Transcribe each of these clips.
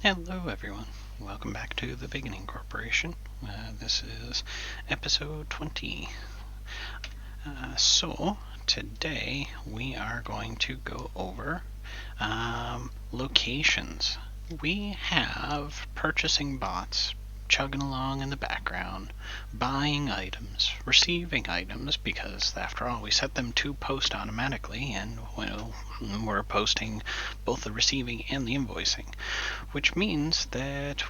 Hello everyone, welcome back to the Biggening Corporation. This is episode 20. So today we are going to go over locations. We have purchasing bots chugging along in the background, buying items, receiving items, because after all we set them to post automatically, and we're posting both the receiving and the invoicing, which means that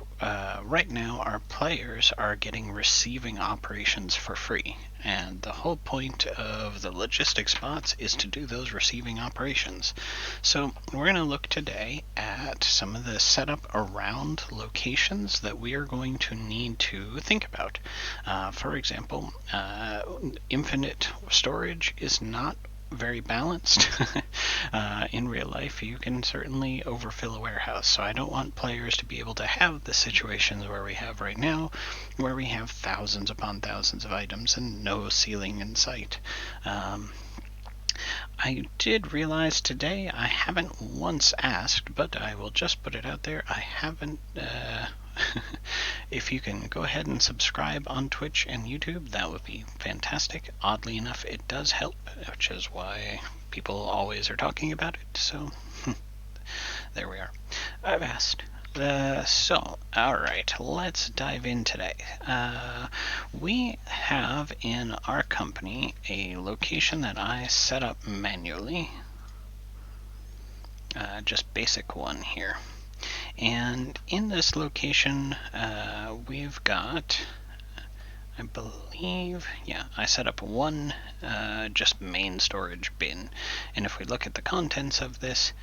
right now our players are getting receiving operations for free. And the whole point of the logistics bots is to do those receiving operations. So we're going to look today at some of the setup around locations that we are going to need to think about. For example, infinite storage is not very balanced. In real life, you can certainly overfill a warehouse, so I don't want players to be able to have the situations where we have right now, where we have thousands upon thousands of items and no ceiling in sight. I did realize today I haven't once asked, but I will just put it out there, I haven't if you can go ahead and subscribe on Twitch and YouTube, that would be fantastic. Oddly enough, it does help, which is why people always are talking about it, so there we are. I've asked. Alright, let's dive in today. We have in our company a location that I set up manually. Just basic one here. And in this location, we've got, I believe, I set up one just main storage bin. And if we look at the contents of this,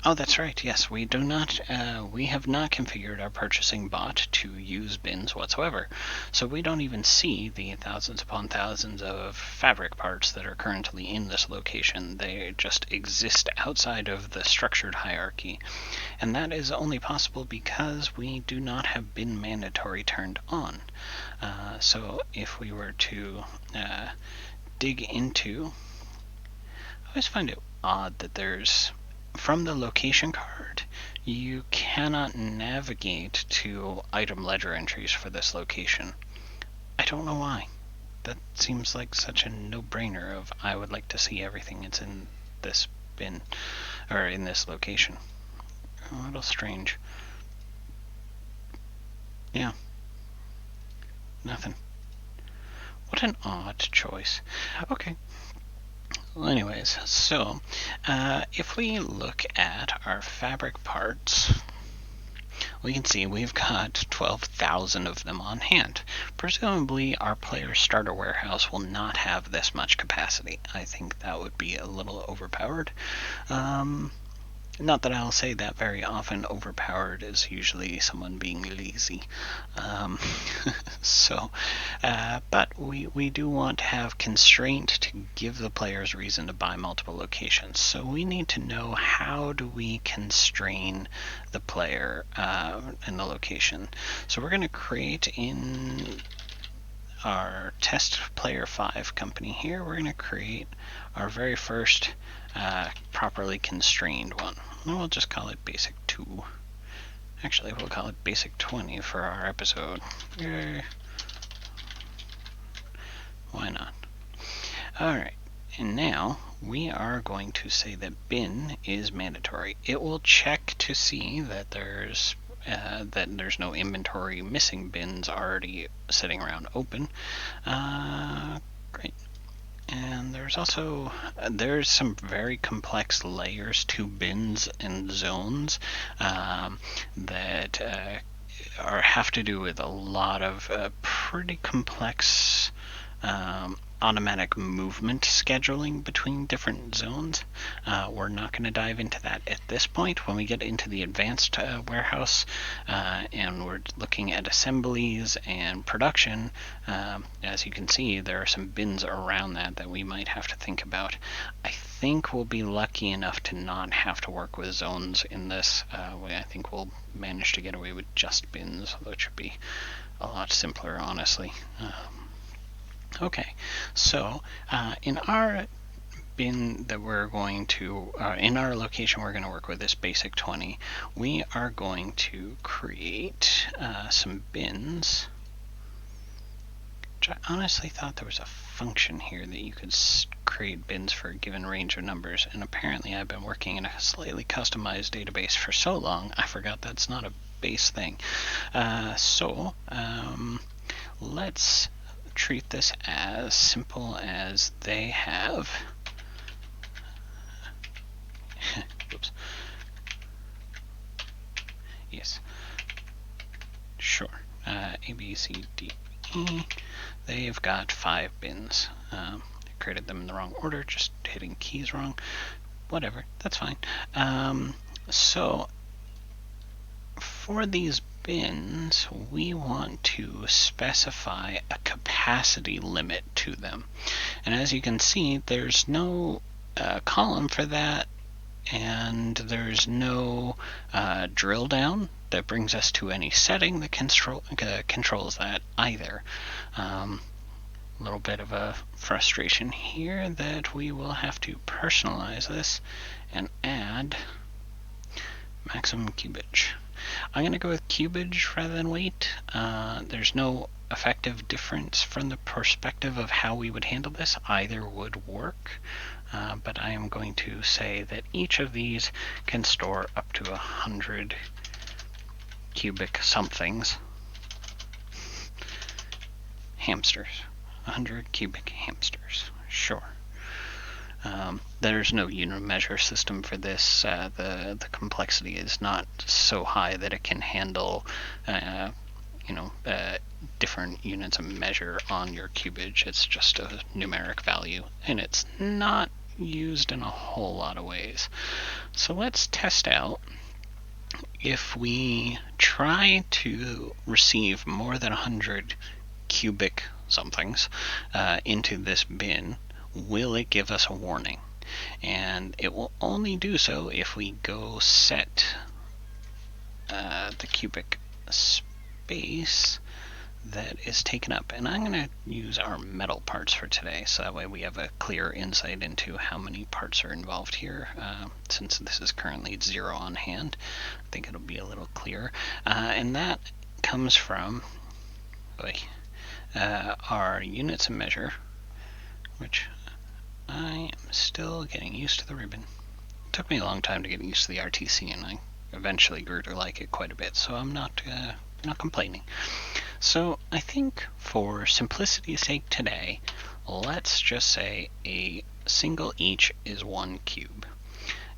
oh, that's right. Yes, we have not configured our purchasing bot to use bins whatsoever. So we don't even see the thousands upon thousands of fabric parts that are currently in this location. They just exist outside of the structured hierarchy. And that is only possible because we do not have bin mandatory turned on. So if we were to dig into, I always find it odd that there's, from the location card, you cannot navigate to item ledger entries for this location. I don't know why. That seems like such a no-brainer of I would like to see everything that's in this bin, or in this location. A little strange. Yeah. Nothing. What an odd choice. Okay. Well, anyways, so if we look at our fabric parts, we can see we've got 12,000 of them on hand. Presumably our player starter warehouse will not have this much capacity. I think that would be a little overpowered. Not that I'll say that very often. Overpowered is usually someone being lazy. But we do want to have constraint to give the players reason to buy multiple locations. So we need to know, how do we constrain the player and the location. So we're going to create in our test player 5 company here, we're going to create our very first properly constrained one. And we'll just call it basic 2. Actually, we'll call it basic 20 for our episode. Yay. Why not? Alright, and now we are going to say that bin is mandatory. It will check to see that there's no inventory missing bins already sitting around open. Great. And there's some very complex layers to bins and zones that have to do with a lot of pretty complex automatic movement scheduling between different zones. We're not going to dive into that at this point. When we get into the advanced warehouse and we're looking at assemblies and production, as you can see, there are some bins around that we might have to think about. I think we'll be lucky enough to not have to work with zones in this. I think we'll manage to get away with just bins, which would be a lot simpler, honestly. Okay, so in our bin that we're going to, in our location we're going to work with this basic 20. We are going to create some bins, which I honestly thought there was a function here that you could create bins for a given range of numbers, and apparently I've been working in a slightly customized database for so long I forgot that's not a base thing. Let's treat this as simple as they have. Whoops. Yes. Sure. A, B, C, D, E. They've got 5 bins. I created them in the wrong order, just hitting keys wrong. Whatever, that's fine. So for these bins, we want to specify a capacity limit to them. And as you can see, there's no column for that, and there's no drill down that brings us to any setting that controls that either. A little bit of a frustration here that we will have to personalize this and add maximum cubage. I'm going to go with cubage rather than weight. There's no effective difference from the perspective of how we would handle this. Either would work, but I am going to say that each of these can store up to 100 cubic somethings. Hamsters. 100 cubic hamsters. Sure. There's no unit measure system for this. The complexity is not so high that it can handle different units of measure on your cubage. It's just a numeric value, and it's not used in a whole lot of ways. So let's test out if we try to receive more than 100 cubic somethings into this bin, will it give us a warning? And it will only do so if we go set the cubic space that is taken up. And I'm going to use our metal parts for today, so that way we have a clear insight into how many parts are involved here. Since this is currently 0 on hand, I think it'll be a little clearer. And that comes from our units of measure, which I am still getting used to the ribbon. It took me a long time to get used to the RTC, and I eventually grew to like it quite a bit, so I'm not complaining. So I think for simplicity's sake today, let's just say a single each is 1 cube.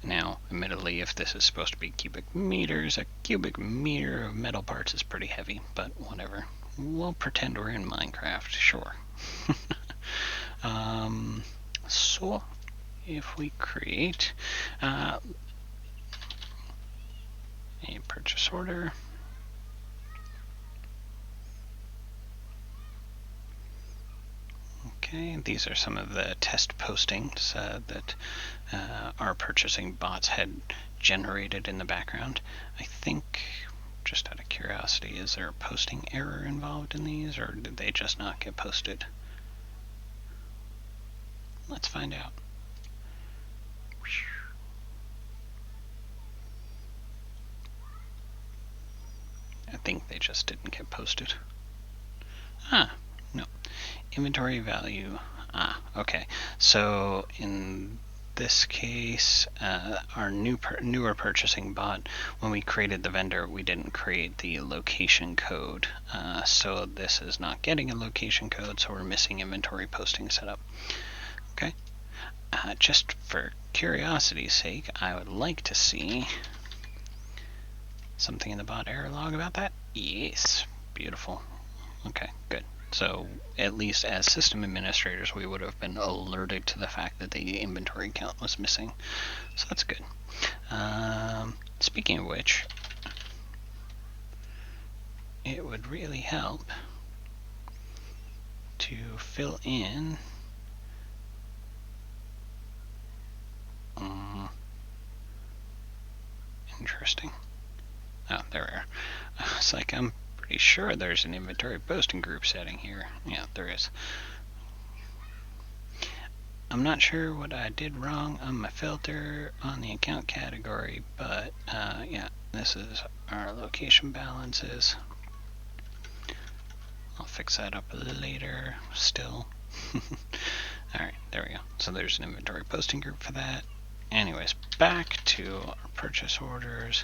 Now, admittedly, if this is supposed to be cubic meters, a cubic meter of metal parts is pretty heavy, but whatever. We'll pretend we're in Minecraft, sure. So if we create a purchase order, okay, these are some of the test postings that our purchasing bots had generated in the background. I think, just out of curiosity, is there a posting error involved in these, or did they just not get posted? Let's find out. I think they just didn't get posted. No. Inventory value. Okay. So in this case, our newer purchasing bot, when we created the vendor, we didn't create the location code. So this is not getting a location code, so we're missing inventory posting setup. Okay. Just for curiosity's sake, I would like to see something in the bot error log about that. Yes. Beautiful. Okay, good. So at least as system administrators, we would have been alerted to the fact that the inventory count was missing. So that's good. Speaking of which, it would really help to fill in interesting. Oh, there we are. It's like I'm pretty sure there's an inventory posting group setting here. Yeah, there is. I'm not sure what I did wrong on my filter on the account category, but yeah, this is our location balances. I'll fix that up later still. Alright, there we go. So there's an inventory posting group for that. Anyways, back to our purchase orders,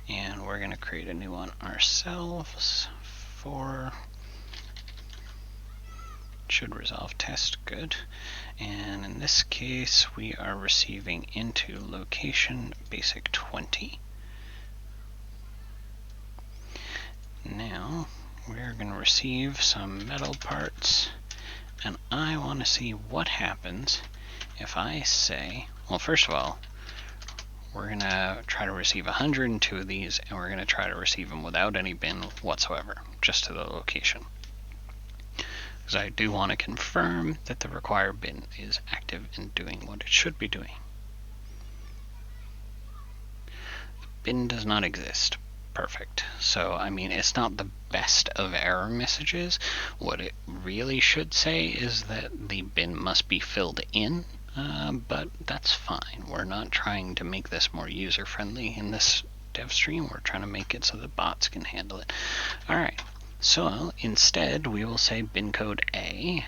and we're going to create a new one ourselves for should resolve test, good. And in this case, we are receiving into location basic 20. Now, we're going to receive some metal parts, and I want to see what happens if I say, well, first of all, we're going to try to receive 102 of these, and we're going to try to receive them without any bin whatsoever, just to the location. Because I do want to confirm that the required bin is active and doing what it should be doing. The bin does not exist. Perfect. So, I mean, it's not the best of error messages. What it really should say is that the bin must be filled in, but that's fine. We're not trying to make this more user-friendly in this dev stream. We're trying to make it so the bots can handle it. Alright. So instead, we will say bin code A,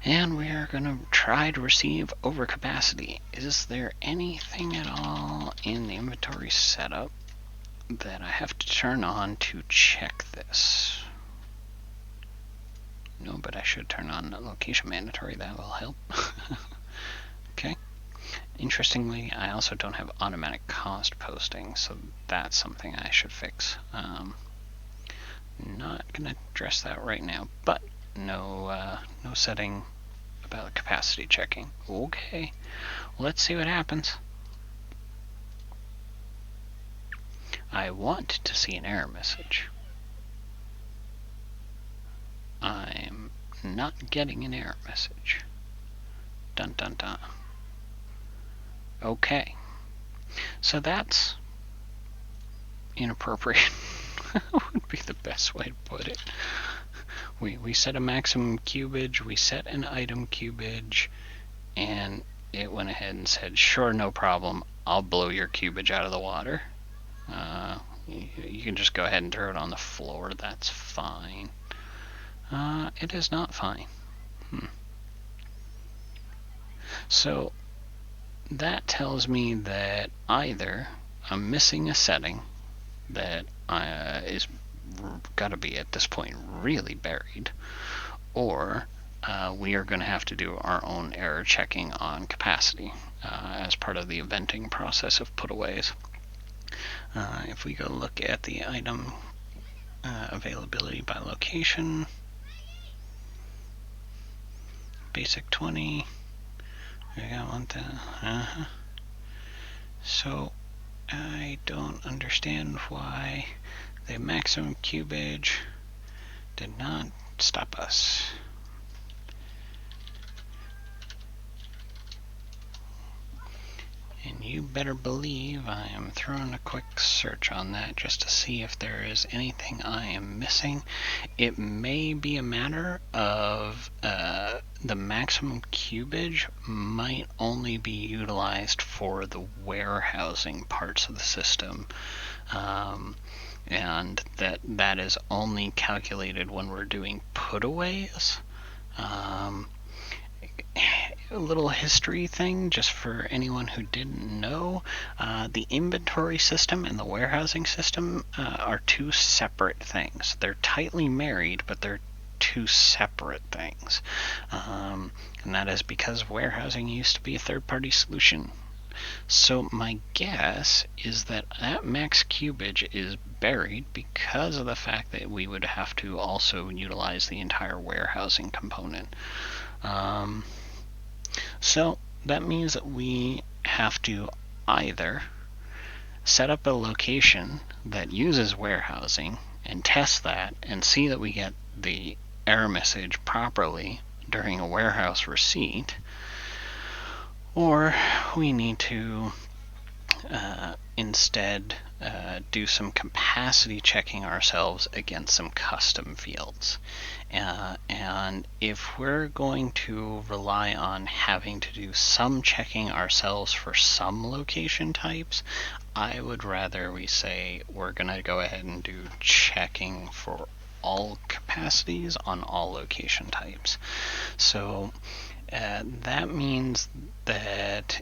and we are going to try to receive overcapacity. Is there anything at all in the inventory setup that I have to turn on to check this? No, but I should turn on location mandatory. That will help. Okay. Interestingly, I also don't have automatic cost posting, so that's something I should fix. Not gonna address that right now, but no setting about capacity checking. Okay, let's see what happens. I want to see an error message. I'm not getting an error message. Dun dun dun. Okay, so that's inappropriate. Would be the best way to put it. We set a maximum cubage, we set an item cubage, and it went ahead and said, sure, no problem, I'll blow your cubage out of the water. You can just go ahead and throw it on the floor, that's fine. It is not fine. So that tells me that either I'm missing a setting that is got to be at this point really buried, or we are going to have to do our own error checking on capacity as part of the eventing process of putaways. If we go look at the item availability by location, basic 20, we got one so I don't understand why the maximum cubage did not stop us. And you better believe I am throwing a quick search on that just to see if there is anything I am missing. It may be a matter of the maximum cubage might only be utilized for the warehousing parts of the system. And that is only calculated when we're doing putaways. A little history thing, just for anyone who didn't know, the inventory system and the warehousing system are two separate things. They're tightly married, but they're two separate things. And that is because warehousing used to be a third-party solution. So my guess is that max cubage is buried because of the fact that we would have to also utilize the entire warehousing component. So that means that we have to either set up a location that uses warehousing and test that and see that we get the error message properly during a warehouse receipt, or we need to instead do some capacity checking ourselves against some custom fields. And if we're going to rely on having to do some checking ourselves for some location types, I would rather we say we're going to go ahead and do checking for all capacities on all location types. So that means that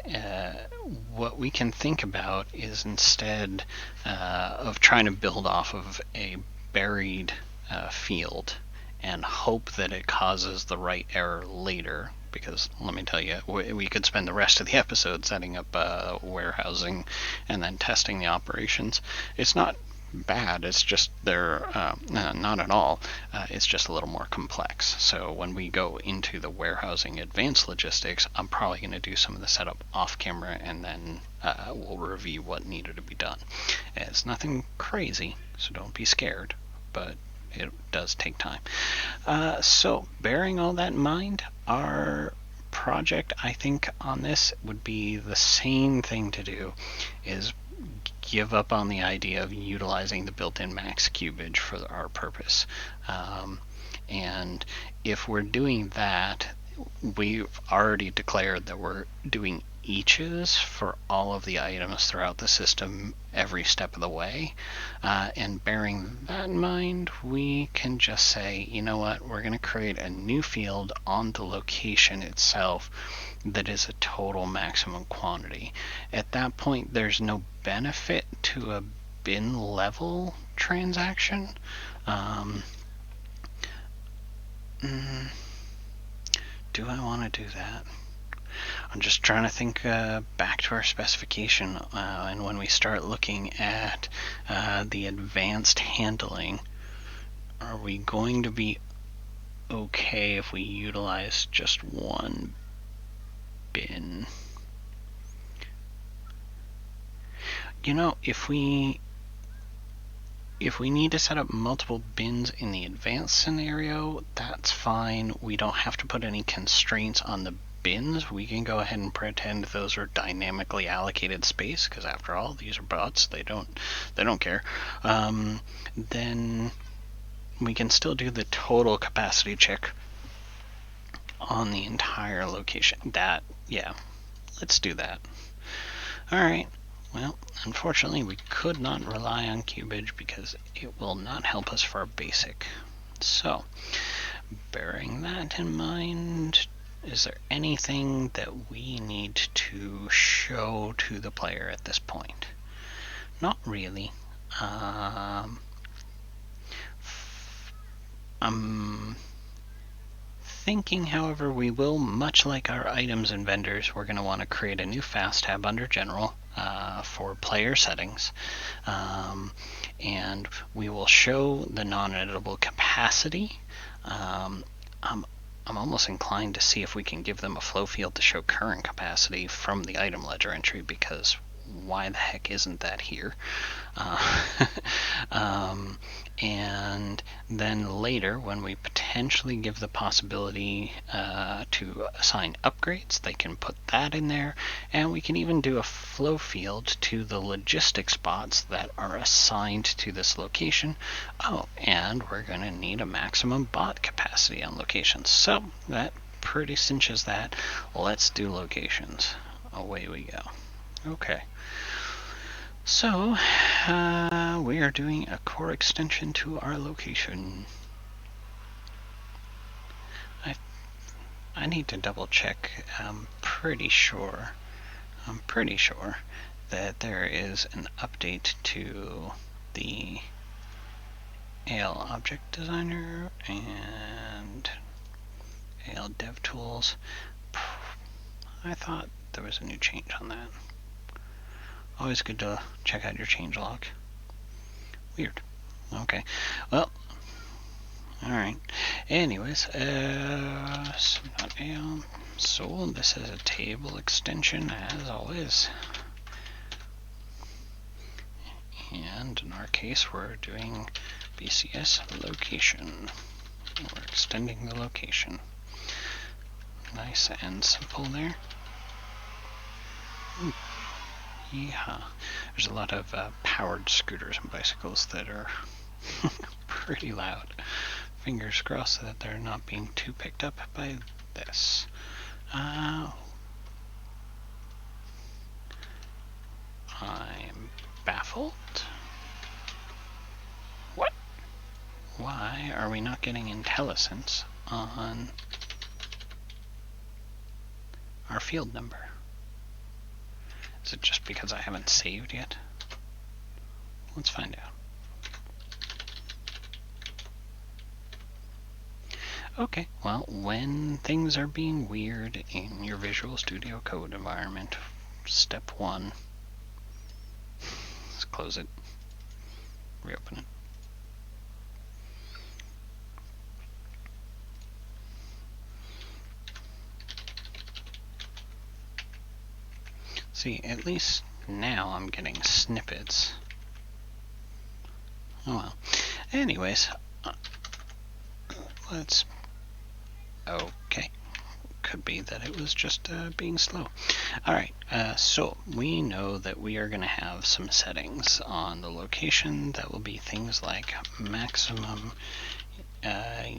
what we can think about is, instead of trying to build off of a buried field and hope that it causes the right error later, because let me tell you, we could spend the rest of the episode setting up warehousing and then testing the operations. It's not bad, it's just they're not at all. It's just a little more complex. So when we go into the warehousing advanced logistics, I'm probably going to do some of the setup off camera, and then we'll review what needed to be done. It's nothing crazy, so don't be scared, but it does take time. So bearing all that in mind, our project, I think, on this would be the same thing to do, is give up on the idea of utilizing the built-in max cubage for our purpose. And if we're doing that, we've already declared that we're doing eaches for all of the items throughout the system every step of the way. And bearing that in mind, we can just say, you know what, we're going to create a new field on the location itself that is a total maximum quantity. At that point, there's no benefit to a bin level transaction. Do I want to do that? I'm just trying to think back to our specification, and when we start looking at the advanced handling, are we going to be okay if we utilize just one bin? You know, if we need to set up multiple bins in the advanced scenario, that's fine. We don't have to put any constraints on the bins. We can go ahead and pretend those are dynamically allocated space, because after all, these are bots. They don't care. Then we can still do the total capacity check on the entire location. Let's do that. Alright, well, unfortunately we could not rely on cubage because it will not help us for our basic. So, bearing that in mind, is there anything that we need to show to the player at this point? Not really. I'm thinking, however, we will, much like our items and vendors, we're going to want to create a new fast tab under General for player settings. And we will show the non-editable capacity. I'm almost inclined to see if we can give them a flow field to show current capacity from the item ledger entry, because why the heck isn't that here? And then later, when we potentially give the possibility to assign upgrades, they can put that in there, and we can even do a flow field to the logistics bots that are assigned to this location. Oh, and we're going to need a maximum bot capacity on locations, so that pretty cinches that. Let's do locations. Away we go. Okay. So, we are doing a core extension to our location. I need to double check. I'm pretty sure that there is an update to the AL Object Designer and AL DevTools. I thought there was a new change on that. Always good to check out your changelog. Weird. Okay. Well, alright. Anyways, not AL. So this is a table extension, as always. And in our case, we're doing BCS location. We're extending the location. Nice and simple there. Yeah, there's a lot of powered scooters and bicycles that are pretty loud. Fingers crossed that they're not being too picked up by this. I'm baffled. What? Why are we not getting intelligence on our field number? Is it just because I haven't saved yet? Let's find out. Okay, well, when things are being weird in your Visual Studio Code environment, step 1, let's close it, reopen it. See, at least now I'm getting snippets. Oh well. Anyways, let's... Okay. Could be that it was just being slow. Alright, so we know that we are going to have some settings on the location that will be things like maximum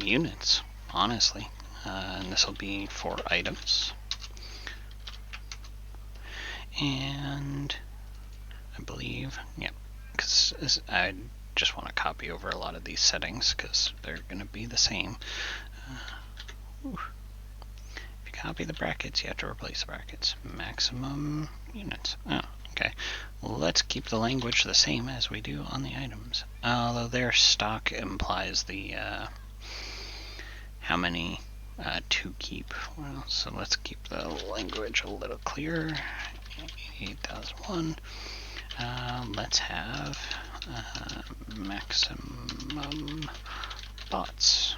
units, honestly. And this will be for items. And I believe, yeah, because I just want to copy over a lot of these settings because they're going to be the same. If you copy the brackets, you have to replace the brackets. Maximum units. Oh, okay. Well, let's keep the language the same as we do on the items. Although their stock implies the how many to keep. Well, so let's keep the language a little clearer. 8001. Let's have maximum bots.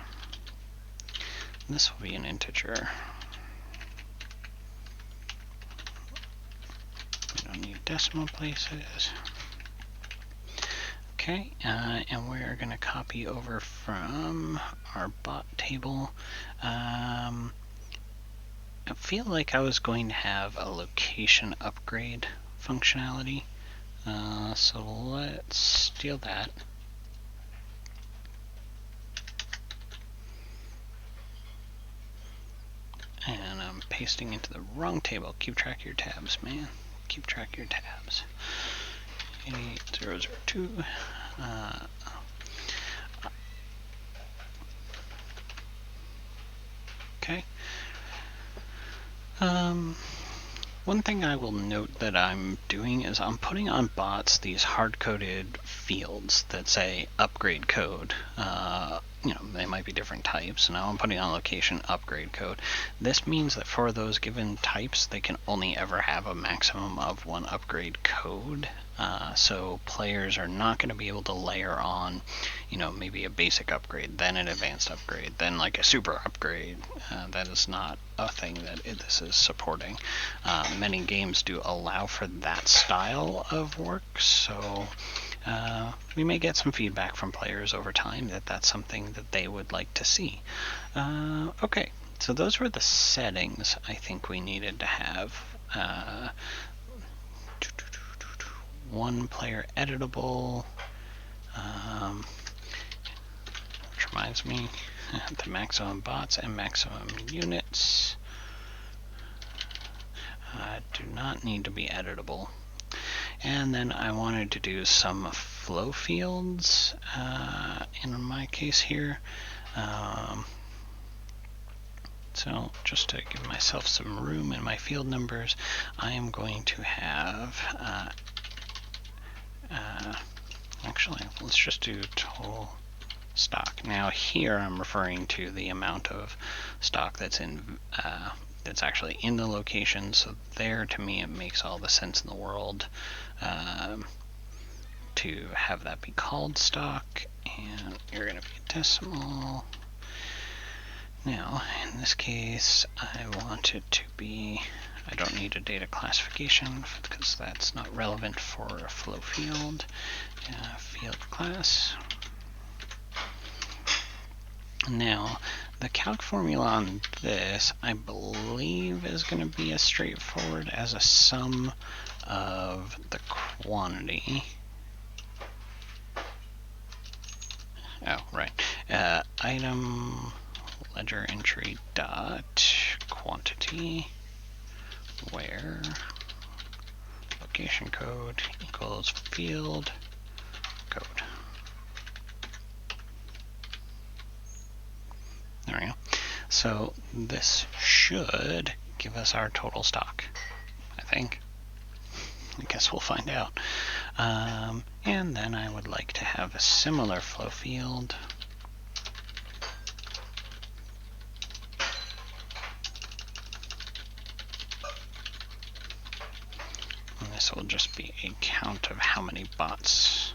This will be an integer. We don't need decimal places. Okay, and we're going to copy over from our bot table. I feel like I was going to have a location upgrade functionality. So let's steal that. And I'm pasting into the wrong table. Keep track of your tabs, man. Keep track of your tabs. 8002. Okay. One thing I will note that I'm doing is I'm putting on bots these hard-coded fields that say upgrade code. They might be different types. Now I'm putting on location upgrade code. This means that for those given types, they can only ever have a maximum of 1 upgrade code. So players are not going to be able to layer on, maybe a basic upgrade, then an advanced upgrade, then like a super upgrade. That is not a thing that this is supporting. Many games do allow for that style of work, so we may get some feedback from players over time that that's something that they would like to see. Okay, so those were the settings I think we needed to have. 1 player editable, which reminds me, the maximum bots and maximum units do not need to be editable. And then I wanted to do some flow fields in my case here. So just to give myself some room in my field numbers, I am going to have actually, let's just do total stock. Now here I'm referring to the amount of stock that's in that's actually in the location. So there, to me, it makes all the sense in the world to have that be called stock, and you're going to be a decimal. Now, in this case, I want it to be, I don't need a data classification because that's not relevant for a flow field. Field class. Now, the calc formula on this, I believe, is going to be as straightforward as a sum of the quantity. Oh, right. Item ledger entry dot quantity where location code equals field code. There we go. So this should give us our total stock, I think. I guess we'll find out. And then I would like to have a similar flow field. And this will just be a count of how many bots.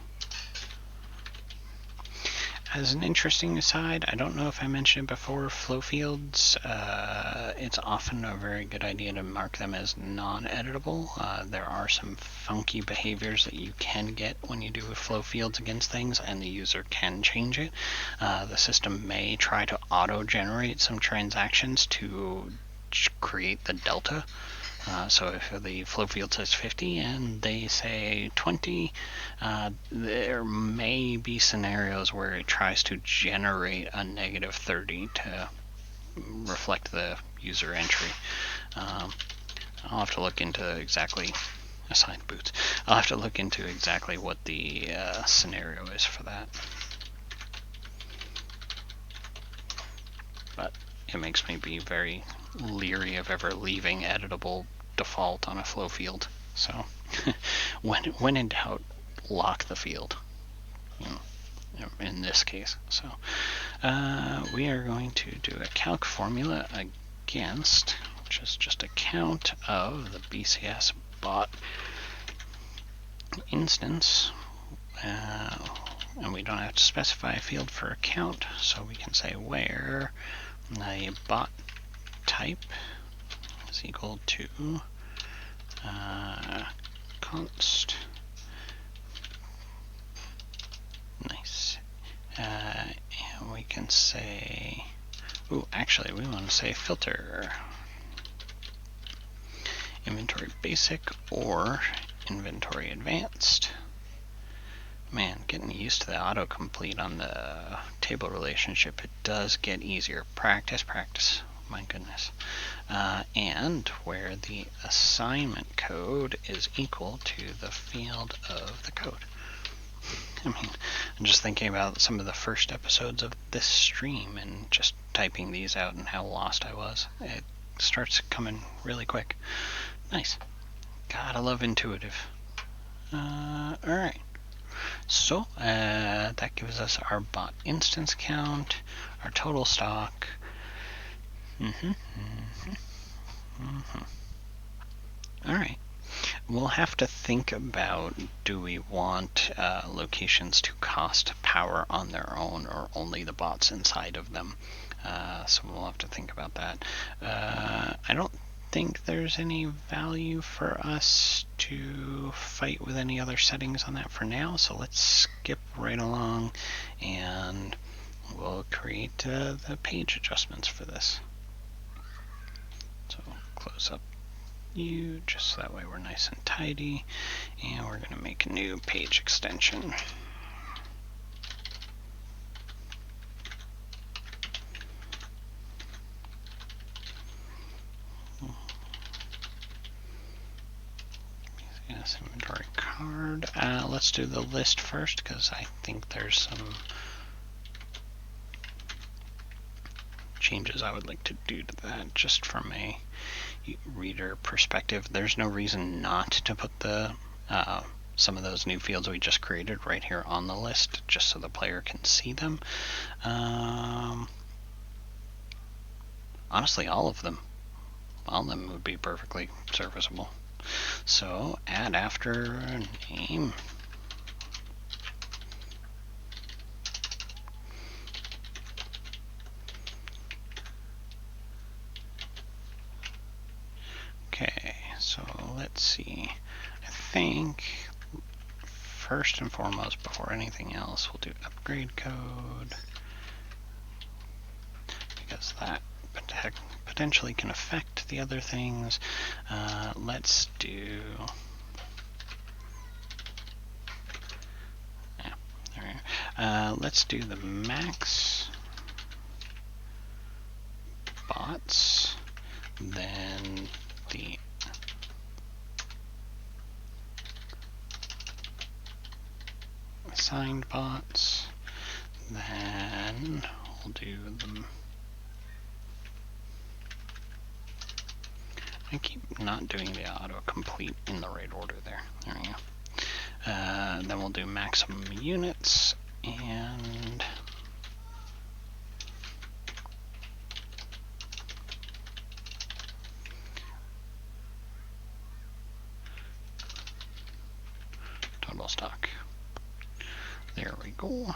As an interesting aside, I don't know if I mentioned it before, flow fields, it's often a very good idea to mark them as non-editable. There are some funky behaviors that you can get when you do flow fields against things, and the user can change it. The system may try to auto-generate some transactions to create the delta. So if the flow field says 50 and they say 20, there may be scenarios where it tries to generate a negative 30 to reflect the user entry. I'll have to look into exactly assigned boots. I'll have to look into exactly what the scenario is for that. But it makes me be very leery of ever leaving editable default on a flow field. So when in doubt, lock the field. In this case. So we are going to do a calc formula against, which is just a count of the BCS bot instance. And we don't have to specify a field for a count, so we can say where the bot type is equal to const. Nice. And we can say, actually we want to say filter inventory basic or inventory advanced. Man, getting used to the autocomplete on the table relationship, it does get easier. Practice. My goodness. And where the assignment code is equal to the field of the code. I mean, I'm just thinking about some of the first episodes of this stream and just typing these out and how lost I was. It starts coming really quick. Nice. Gotta love intuitive. Alright. So, that gives us our bot instance count, our total stock. Alright. We'll have to think about, do we want locations to cost power on their own or only the bots inside of them? So we'll have to think about that. I don't think there's any value for us to fight with any other settings on that for now, so let's skip right along and we'll create the page adjustments for this. So close up you, just so that way we're nice and tidy, and we're going to make a new page extension. Yes, inventory card. Let's do the list first, because I think there's some changes I would like to do to that, just from a reader perspective. There's no reason not to put the some of those new fields we just created right here on the list, just so the player can see them. Honestly, all of them would be perfectly serviceable. So add after name. Okay, so let's see. I think first and foremost, before anything else, we'll do upgrade code, because that potentially can affect the other things. Let's do Let's do the max bots, then the assigned bots, then we'll do them. I keep not doing the autocomplete in the right order there. There we go. Then we'll do maximum units and total stock. There we go.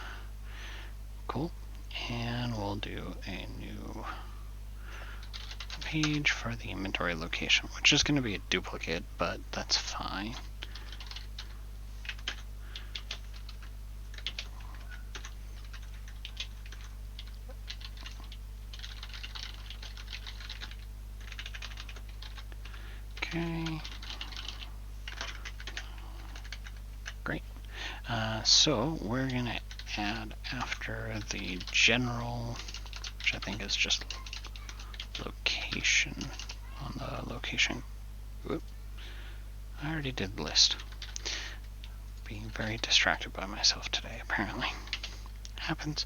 Cool. And we'll do a new page for the inventory location, which is going to be a duplicate, but that's fine. Okay. Great. So we're going to add after the general, which I think is just location on the location. Whoop. I already did the list. Being very distracted by myself today, apparently. Happens.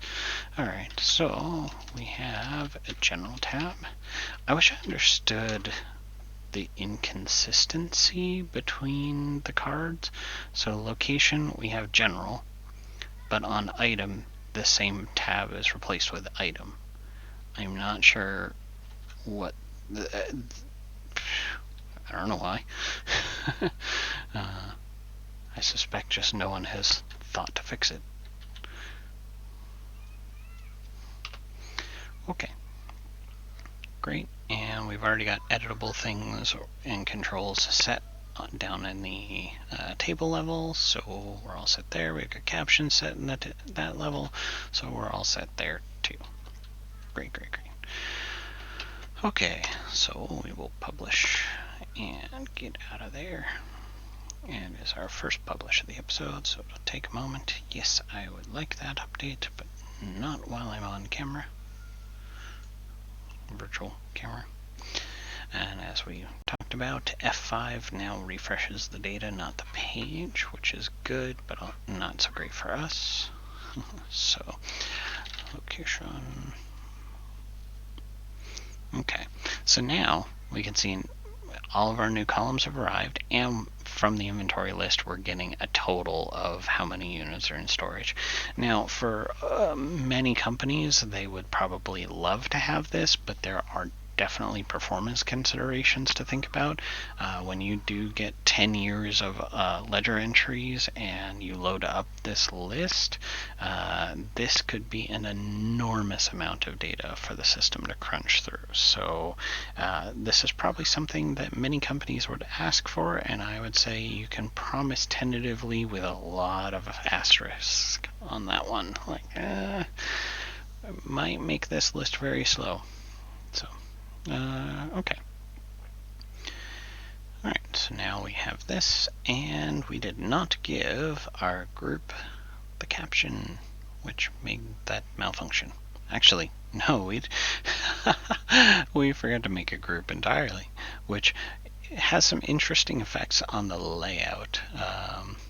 Alright, so we have a general tab. I wish I understood the inconsistency between the cards. So location, we have general, but on item, the same tab is replaced with item. I'm not sure what I don't know why. I suspect just no one has thought to fix it. Okay. Great. And we've already got editable things and controls set down in the table level, so we're all set there. We've got captions set in that level, so we're all set there too. Great, great, great. Okay, so we will publish and get out of there. And it's our first publish of the episode, so it'll take a moment. Yes, I would like that update, but not while I'm on camera. Virtual camera. And as we talked about, F5 now refreshes the data, not the page, which is good, but not so great for us. So, location. Okay, so now we can see all of our new columns have arrived, and from the inventory list we're getting a total of how many units are in storage. Now for many companies they would probably love to have this, but there are definitely performance considerations to think about. When you do get 10 years of ledger entries and you load up this list, this could be an enormous amount of data for the system to crunch through. So this is probably something that many companies would ask for, and I would say you can promise tentatively with a lot of asterisk on that one. Like, might make this list very slow. So, okay. Alright, so now we have this, and we did not give our group the caption, which made that malfunction. Actually, no, we forgot to make a group entirely, which has some interesting effects on the layout.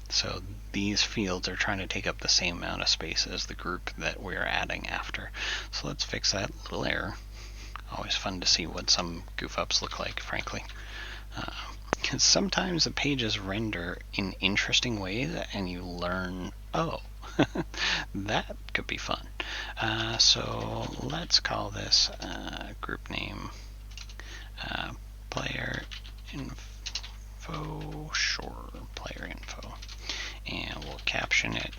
So these fields are trying to take up the same amount of space as the group that we're adding after. So let's fix that little error. Always fun to see what some goof-ups look like, frankly. Because sometimes the pages render in interesting ways and you learn, oh, that could be fun. So let's call this group name player info, sure, player info, and we'll caption it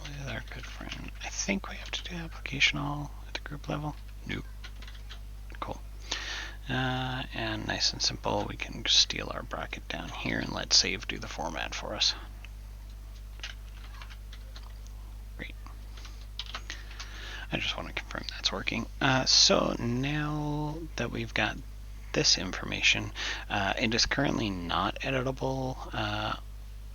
with our good friend. I think we have to do application all at the group level. Nope. Cool. And nice and simple, we can steal our bracket down here and let save do the format for us. Great. I just want to confirm that's working. So now that we've got this information. It is currently not editable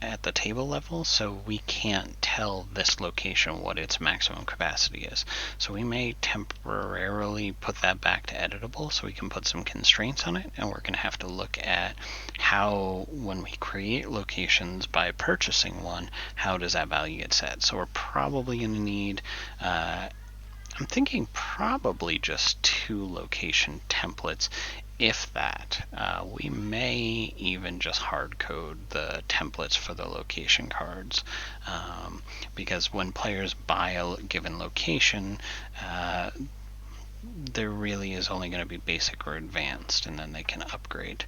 at the table level, so we can't tell this location what its maximum capacity is. So we may temporarily put that back to editable so we can put some constraints on it, and we're going to have to look at how, when we create locations by purchasing one, how does that value get set. So we're probably going to need I'm thinking probably just 2 location templates, if that. We may even just hard code the templates for the location cards, because when players buy a given location, there really is only going to be basic or advanced, and then they can upgrade.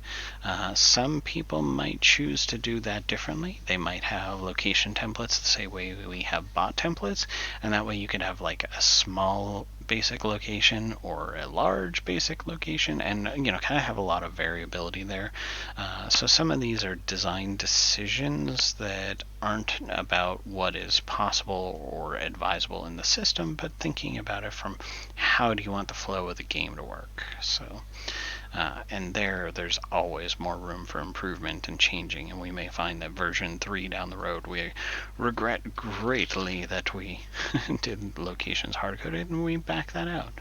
Some people might choose to do that differently. They might have location templates the same way we have bot templates, and that way you could have like a small basic location or a large basic location, and kind of have a lot of variability there. So some of these are design decisions that aren't about what is possible or advisable in the system, but thinking about it from how do you want the flow of the game to work. So and there's always more room for improvement and changing, and we may find that version 3 down the road we regret greatly that we did locations hard-coded and we back that out.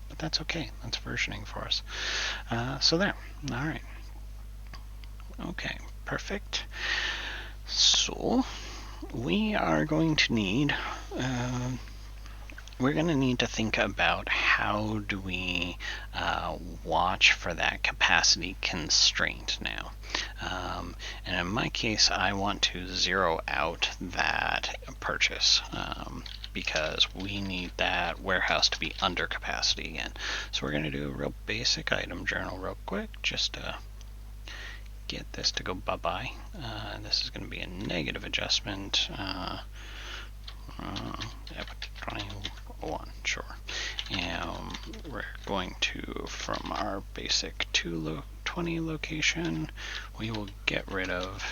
But that's okay. That's versioning for us. So there. All right. Okay, perfect. So we are going to need we're going to need to think about how do we watch for that capacity constraint now. And in my case, I want to zero out that purchase because we need that warehouse to be under capacity again. So we're going to do a real basic item journal real quick, just to get this to go bye-bye. This is going to be a negative adjustment. 21, sure. And we're going to, from our basic 220 location, we will get rid of,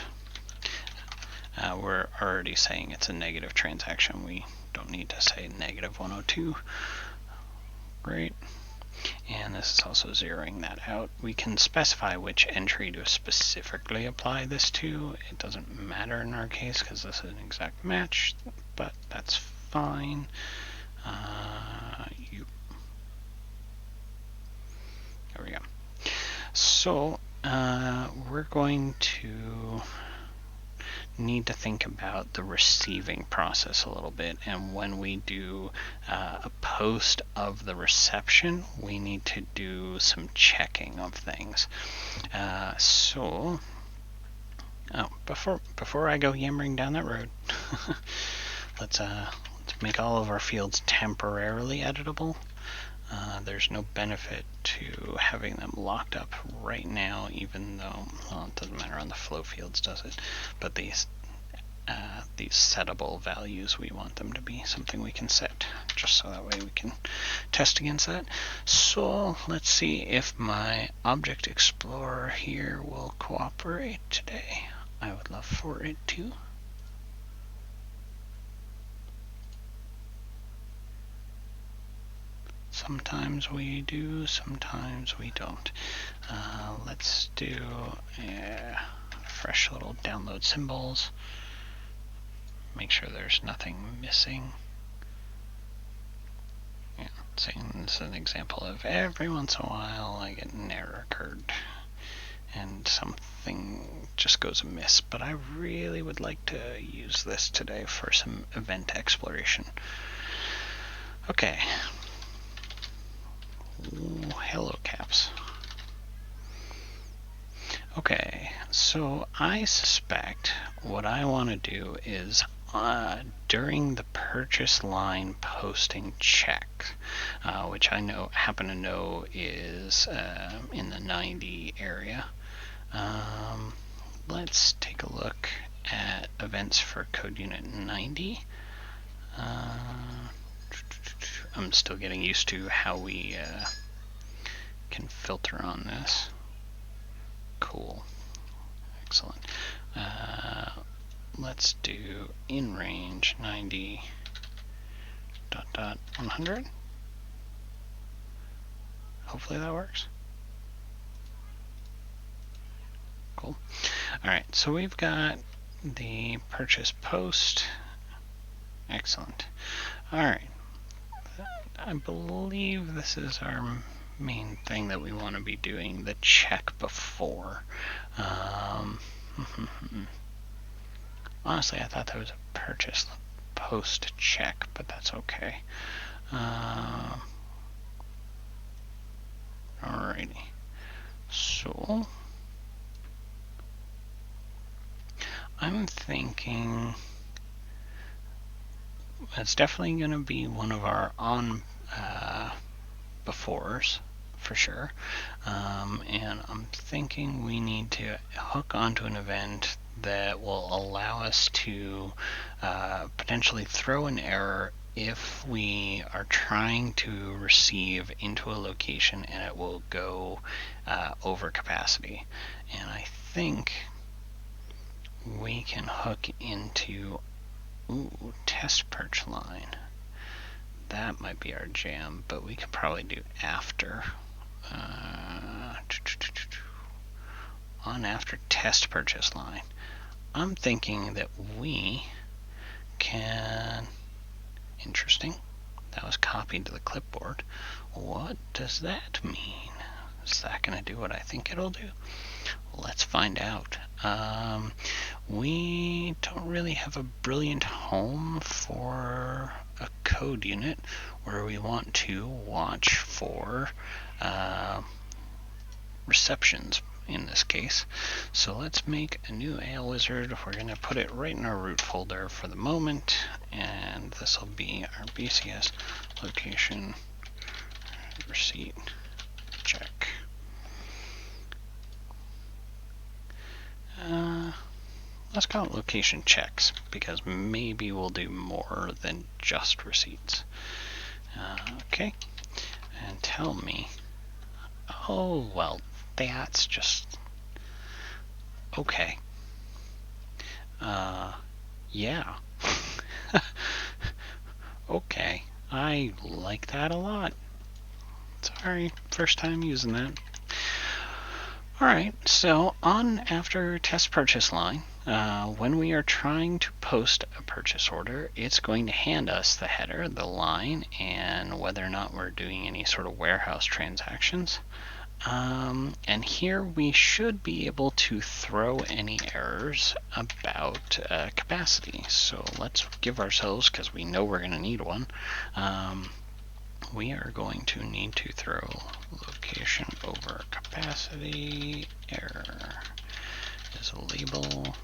we're already saying it's a negative transaction. We don't need to say negative 102. Great. And this is also zeroing that out. We can specify which entry to specifically apply this to. It doesn't matter in our case because this is an exact match, but that's fine. There we go. So we're going to need to think about the receiving process a little bit, and when we do a post of the reception, we need to do some checking of things. Before I go yammering down that road, let's make all of our fields temporarily editable. There's no benefit to having them locked up right now, even though, well, it doesn't matter on the flow fields, does it? But these settable values, we want them to be something we can set, just so that way we can test against that. So let's see if my Object Explorer here will cooperate today. I would love for it to. Sometimes we do, sometimes we don't. Let's do fresh little download symbols. Make sure there's nothing missing. Yeah, this is an example of every once in a while I get an error occurred and something just goes amiss, but I really would like to use this today for some event exploration. Okay. Ooh, hello caps. Okay, so I suspect what I want to do is during the purchase line posting check, which I happen to know is in the 90 area. Let's take a look at events for code unit 90. I'm still getting used to how we can filter on this. Cool. Excellent. Let's do in range 90 ... 100. Hopefully that works. cool. All right, so we've got the purchase post. Excellent. All right. I believe this is our main thing that we want to be doing, the check before. Honestly, I thought that was a purchase post check, but that's okay. Alrighty. So, I'm thinking it's definitely going to be one of our befores for sure. And I'm thinking we need to hook onto an event that will allow us to potentially throw an error if we are trying to receive into a location and it will go over capacity. And I think we can hook into test perch line. That might be our jam, but we could probably do after. On after test purchase line. I'm thinking that we can... Interesting. That was copied to the clipboard. What does that mean? Is that going to do what I think it'll do? Let's find out. We don't really have a brilliant home for a code unit where we want to watch for receptions in this case. So let's make a new AL wizard. We're going to put it right in our root folder for the moment, and this will be our BCS location receipt check. Let's call it location checks, because maybe we'll do more than just receipts. Okay, and tell me. Oh, well, that's just... Okay. Yeah. Okay, I like that a lot. Sorry, first time using that. Alright, so on after test purchase line, when we are trying to post a purchase order, it's going to hand us the header, the line, and whether or not we're doing any sort of warehouse transactions. And here we should be able to throw any errors about capacity. So let's give ourselves, because we know we're going to need one, we are going to need to throw location over capacity error as a label.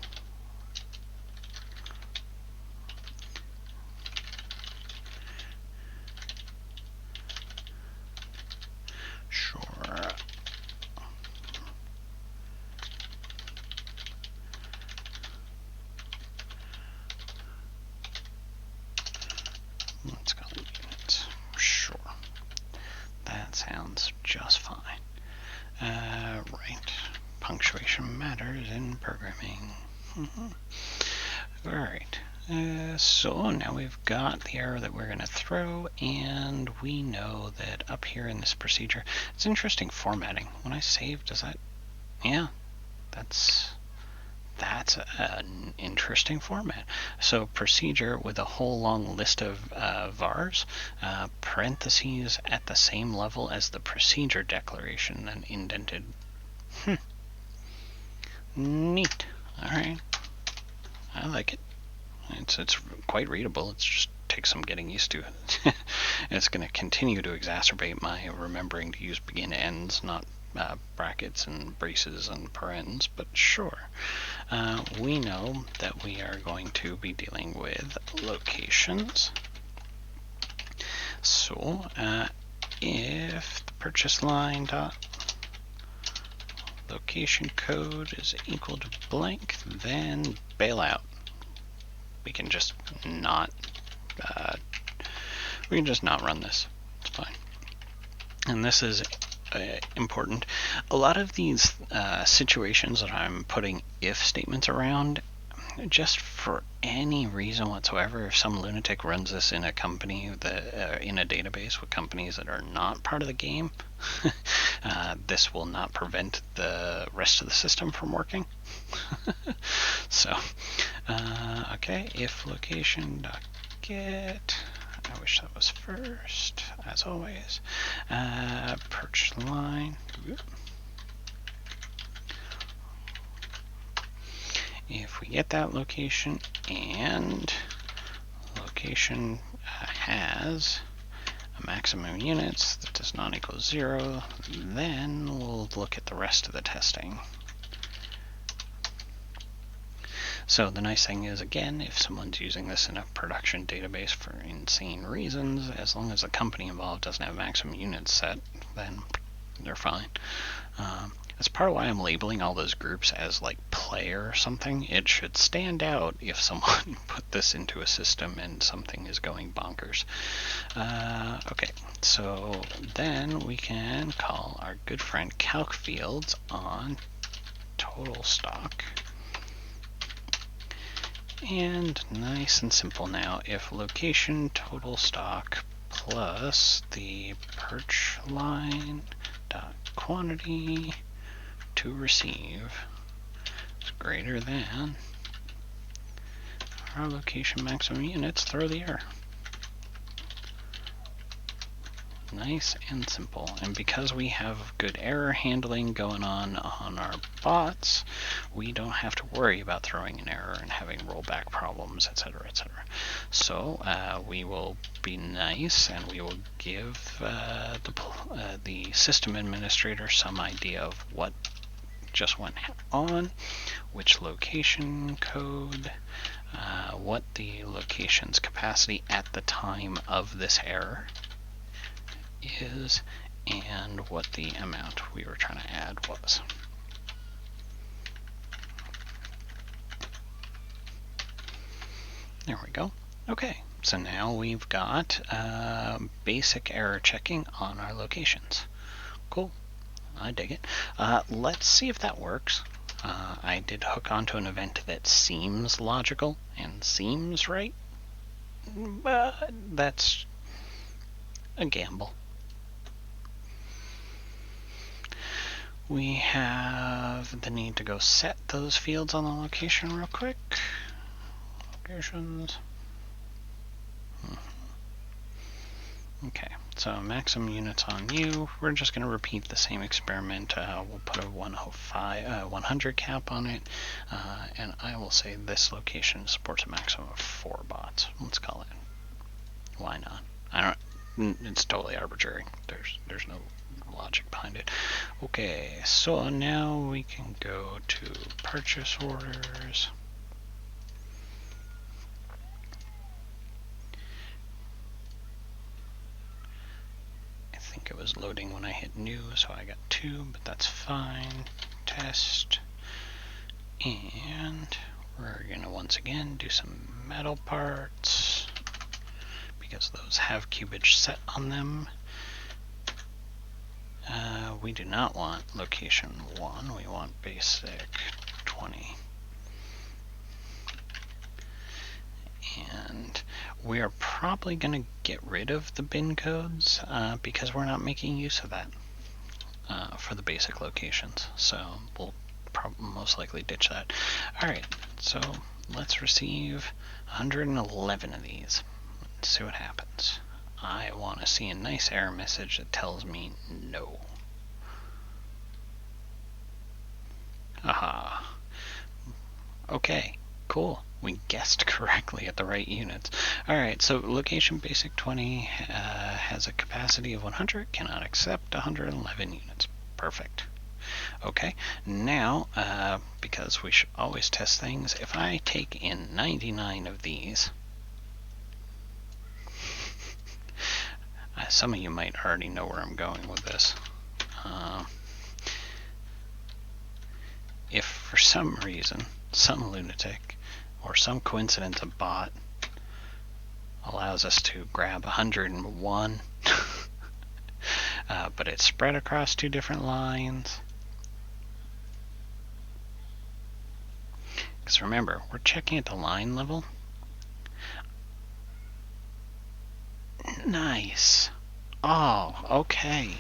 Sure. Let's call it units. Sure. That sounds just fine. Right. Punctuation matters in programming. Alright. So now we've got the error that we're going to throw, and we know that up here in this procedure, it's interesting formatting. When I save, does that... Yeah, that's an interesting format. So procedure with a whole long list of vars, parentheses at the same level as the procedure declaration, then indented. Neat. Alright. I like it. It's quite readable. It just takes some getting used to. It's going to continue to exacerbate my remembering to use begin ends, not brackets and braces and parens, but sure. We know that we are going to be dealing with locations. So if the purchase line dot location code is equal to blank, then bailout. We can just not run this. It's fine. And this is important. A lot of these situations that I'm putting if statements around, just for any reason whatsoever, if some lunatic runs this in a company that in a database with companies that are not part of the game, this will not prevent the rest of the system from working. So, okay, if location.get, I wish that was first, as always. Perch line. If we get that location and location has a maximum units that does not equal 0, then we'll look at the rest of the testing. So the nice thing is, again, if someone's using this in a production database for insane reasons, as long as the company involved doesn't have maximum units set, then they're fine. That's part of why I'm labeling all those groups as like player or something. It should stand out if someone put this into a system and something is going bonkers. Okay, so then we can call our good friend calc fields on total stock. And nice and simple now, if location total stock plus the perch line dot quantity to receive is greater than our location maximum units, throw the error. Nice and simple. And because we have good error handling going on our bots, we don't have to worry about throwing an error and having rollback problems, etc., etc. So we will be nice and we will give the system administrator some idea of what just went on, which location code, what the location's capacity at the time of this error is, and what the amount we were trying to add was. There we go. Okay, so now we've got basic error checking on our locations. Cool. I dig it. Let's see if that works. I did hook onto an event that seems logical and seems right, but that's a gamble. We have the need to go set those fields on the location real quick. Locations. Okay, so maximum units on you. We're just going to repeat the same experiment. We'll put a 100 cap on it, and I will say this location supports a maximum of 4 bots. Let's call it. Why not? It's totally arbitrary. There's no logic behind it. Okay, so now we can go to purchase orders. I think it was loading when I hit new, so I got 2, but that's fine. Test. And we're gonna once again do some metal parts because those have cubage set on them. We do not want location 1, we want basic 20. And we are probably going to get rid of the bin codes because we're not making use of that for the basic locations. So we'll most likely ditch that. Alright, so let's receive 111 of these. Let's see what happens. I want to see a nice error message that tells me no. Aha. Okay, cool. We guessed correctly at the right units. Alright, so location basic 20 has a capacity of 100, cannot accept 111 units. Perfect. Okay, now, because we should always test things, if I take in 99 of these, some of you might already know where I'm going with this. If for some reason, some lunatic, or some coincidence a bot allows us to grab 101, but it's spread across 2 different lines, Because remember, we're checking at the line level. Nice. Oh, okay.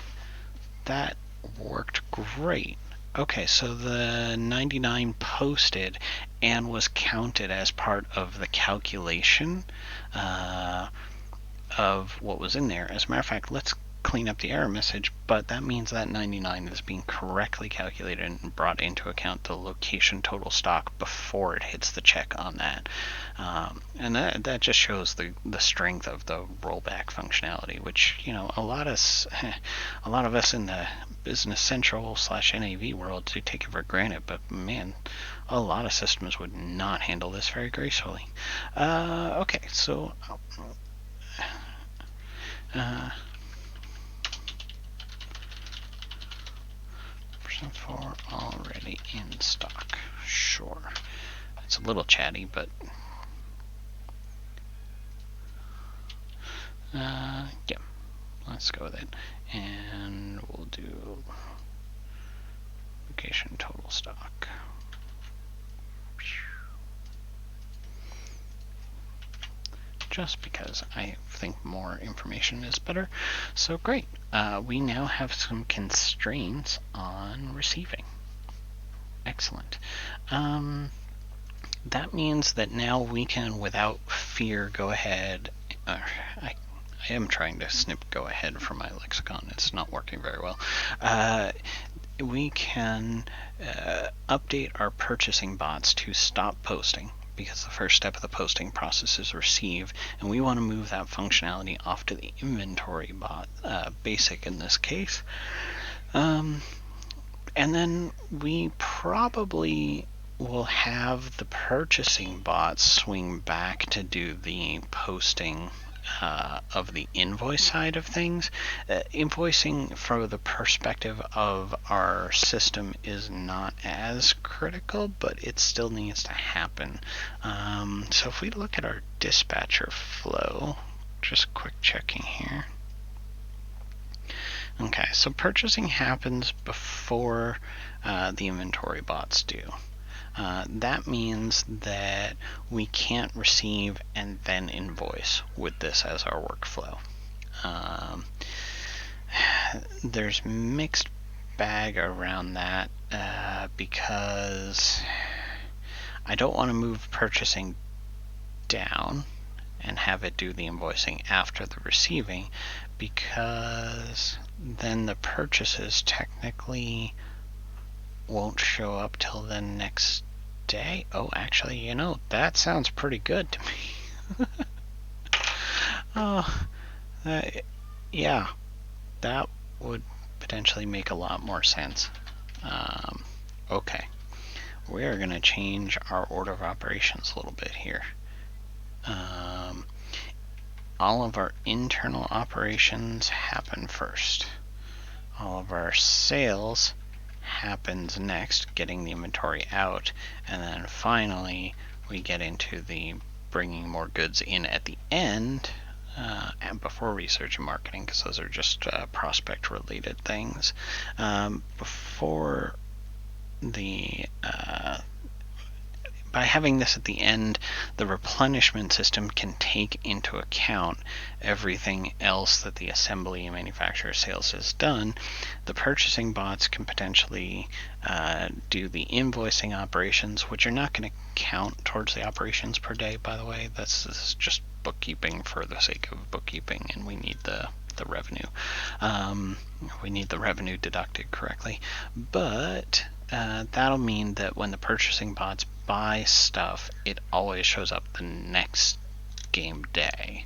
That worked great. Okay, so the 99 posted and was counted as part of the calculation of what was in there. As a matter of fact, let's clean up the error message, but that means that 99 is being correctly calculated and brought into account the location total stock before it hits the check on that. And that just shows the strength of the rollback functionality, which, you know, a lot of us in the Business Central / NAV world do take it for granted, but man, a lot of systems would not handle this very gracefully. Okay, so for already in stock. Sure. It's a little chatty, but yeah, let's go with it. And we'll do location total stock. Just because I think more information is better. So great. We now have some constraints on receiving. Excellent. That means that now we can, without fear, go ahead. I am trying to snip go ahead from my lexicon. It's not working very well. We can update our purchasing bots to stop posting, because the first step of the posting process is receive, and we want to move that functionality off to the inventory bot, basic in this case. And then we probably will have the purchasing bot swing back to do the posting of the invoice side of things. Invoicing from the perspective of our system is not as critical, but it still needs to happen. So if we look at our dispatcher flow, just quick checking here. Okay, so purchasing happens before the inventory bots do. That means that we can't receive and then invoice with this as our workflow. There's mixed bag around that because I don't want to move purchasing down and have it do the invoicing after the receiving, because then the purchases technically won't show up till the next day. Oh, actually, you know, that sounds pretty good to me. Yeah, that would potentially make a lot more sense. Okay, we're going to change our order of operations a little bit here. All of our internal operations happen first. All of our sales happens next, getting the inventory out, and then finally we get into the bringing more goods in at the end, and before research and marketing, because those are just prospect related things. Before the by having this at the end, the replenishment system can take into account everything else that the assembly and manufacturer sales has done. The purchasing bots can potentially do the invoicing operations, which are not going to count towards the operations per day, by the way. This is just bookkeeping for the sake of bookkeeping, and we need the revenue. We need the revenue deducted correctly. But that'll mean that when the purchasing bots buy stuff, it always shows up the next game day.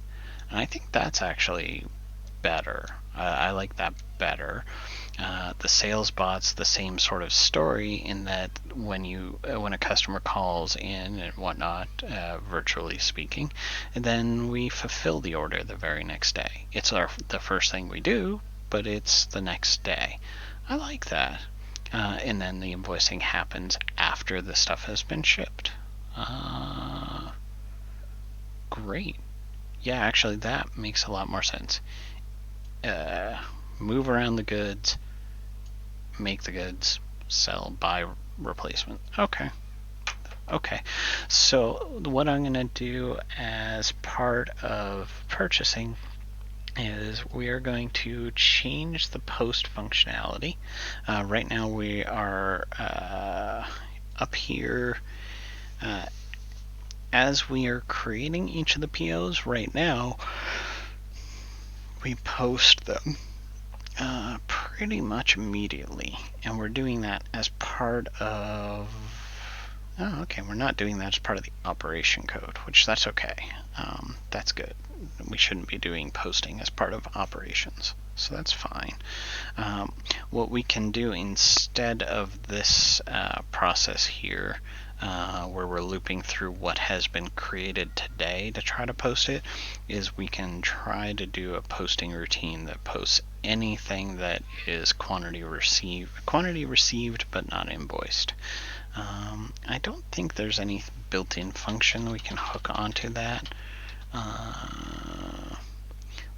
And I think that's actually better. I like that better. The sales bots, the same sort of story, in that when a customer calls in and whatnot, virtually speaking, and then we fulfill the order the very next day. It's the first thing we do, but it's the next day. I like that. And then the invoicing happens after the stuff has been shipped. Great. Yeah, actually that makes a lot more sense. Move around the goods, make the goods, sell, buy replacement. Okay. Okay, so what I'm going to do as part of purchasing is we are going to change the post functionality. Right now we are up here as we are creating each of the POs right now. We post them pretty much immediately, and we're doing that as part of okay, we're not doing that as part of the operation code, which that's okay. That's good. We shouldn't be doing posting as part of operations, so that's fine. What we can do instead of this process here, where we're looping through what has been created today to try to post it, is we can try to do a posting routine that posts anything that is quantity received but not invoiced. I don't think there's any built-in function we can hook onto that.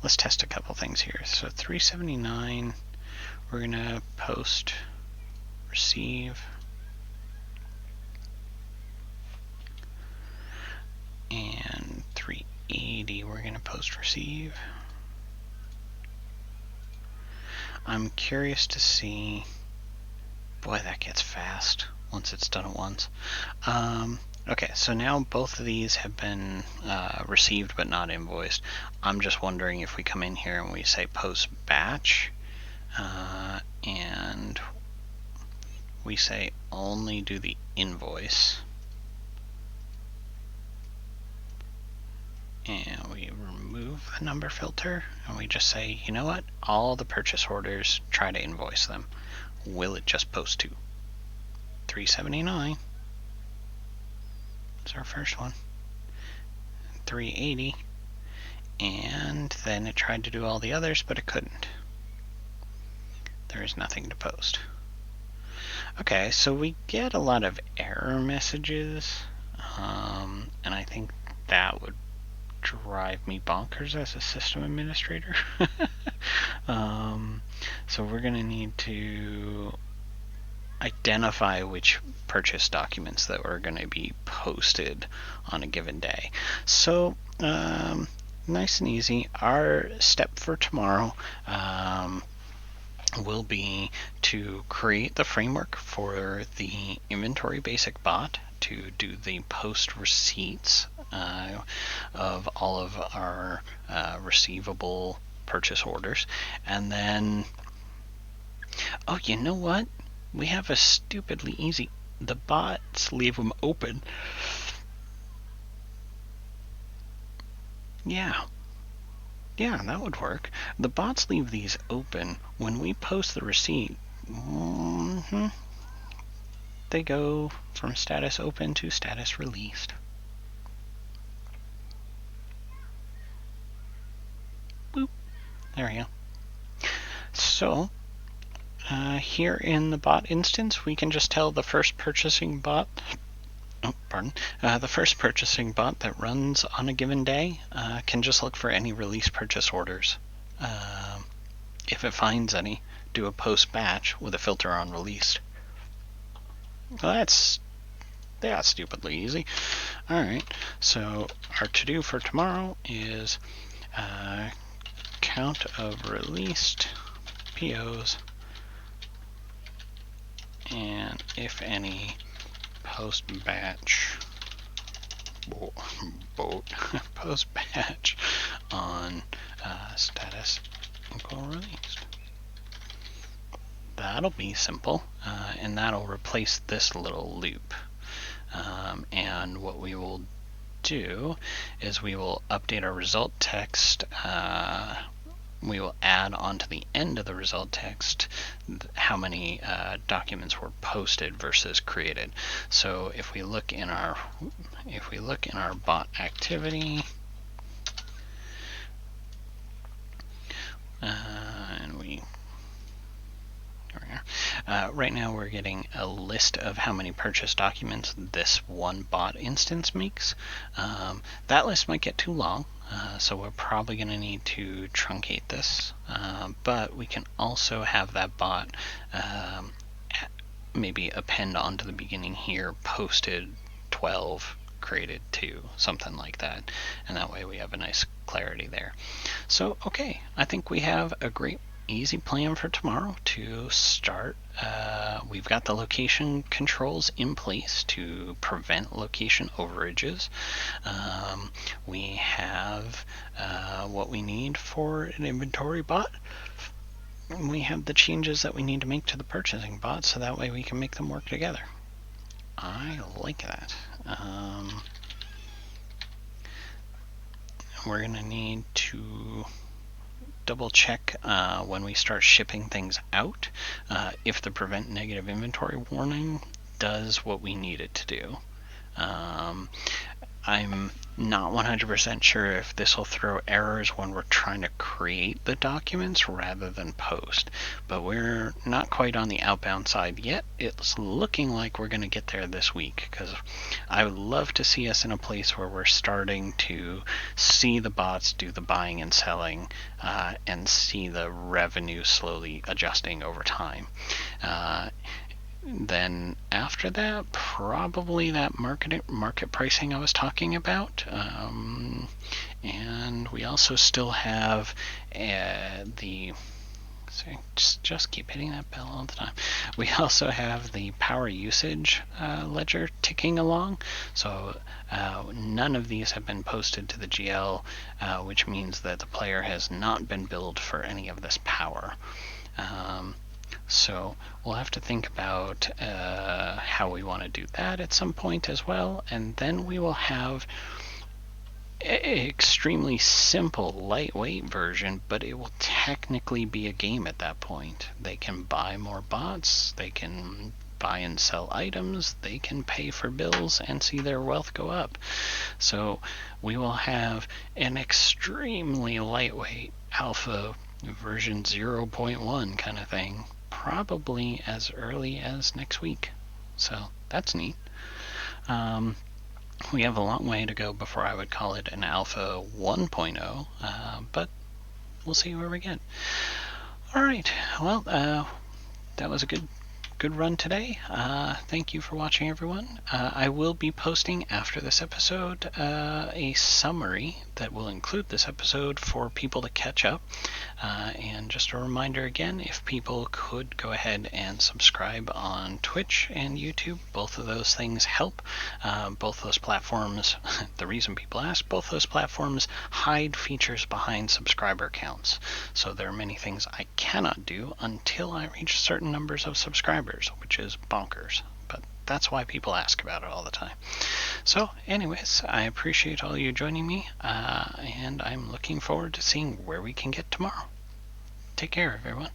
Let's test a couple things here. So 379, we're gonna post receive, and 380 we're gonna post receive. I'm curious to see, boy, that gets fast once it's done at once. Okay, so now both of these have been received but not invoiced. I'm just wondering if we come in here and we say post batch, and we say only do the invoice, and we remove the number filter, and we just say, you know what, all the purchase orders, try to invoice them. Will it just post to 379? That's our first one. 380, and then it tried to do all the others, but it couldn't. There is nothing to post. Okay, so we get a lot of error messages, and I think that would drive me bonkers as a system administrator. So we're going to need to identify which purchase documents that are going to be posted on a given day. So nice and easy. Our step for tomorrow will be to create the framework for the inventory basic bot to do the post receipts of all of our receivable purchase orders. And then, oh, you know what? We have a stupidly easy, the bots leave them open. Yeah, that would work. The bots leave these open. When we post the receipt, they go from status open to status released. Boop. There we go. So, here in the bot instance, we can just tell the first purchasing bot, the first purchasing bot that runs on a given day can just look for any release purchase orders. If it finds any, do a post batch with a filter on released. Well, that's stupidly easy. Alright, so our to-do for tomorrow is count of released POs, and if any, post batch post batch on status equal released. That'll be simple, and that'll replace this little loop. And what we will do is we will update our result text. We will add onto the end of the result text how many documents were posted versus created. So if we look in our bot activity, and we right now we're getting a list of how many purchase documents this one bot instance makes. That list might get too long, so we're probably going to need to truncate this, but we can also have that bot maybe append onto the beginning here posted 12 created 2, something like that. And that way we have a nice clarity there. So, okay, I think we have a great easy plan for tomorrow to start. We've got the location controls in place to prevent location overages. We have what we need for an inventory bot. And we have the changes that we need to make to the purchasing bot, so that way we can make them work together. I like that. We're going to need to double check when we start shipping things out if the prevent negative inventory warning does what we need it to do. I'm not 100% sure if this will throw errors when we're trying to create the documents rather than post, but we're not quite on the outbound side yet. It's looking like we're going to get there this week, because I would love to see us in a place where we're starting to see the bots do the buying and selling and see the revenue slowly adjusting over time. Then after that, probably that market pricing I was talking about. And we also still have the... Sorry, just keep hitting that bell all the time. We also have the power usage ledger ticking along. So none of these have been posted to the GL, which means that the player has not been billed for any of this power. So we'll have to think about how we want to do that at some point as well, and then we will have an extremely simple, lightweight version, but it will technically be a game at that point. They can buy more bots, they can buy and sell items, they can pay for bills and see their wealth go up. So we will have an extremely lightweight alpha version 0.1 kind of thing, probably as early as next week. So that's neat. We have a long way to go before I would call it an alpha 1.0, but we'll see where we get. Alright, well, that was a good run today. Thank you for watching, everyone. I will be posting after this episode a summary that will include this episode for people to catch up. And just a reminder again, if people could go ahead and subscribe on Twitch and YouTube, both of those things help. Both those platforms, the reason people ask, both those platforms hide features behind subscriber counts. So there are many things I cannot do until I reach certain numbers of subscribers, which is bonkers. But that's why people ask about it all the time. So anyways, I appreciate all you joining me, and I'm looking forward to seeing where we can get tomorrow. Take care, everyone.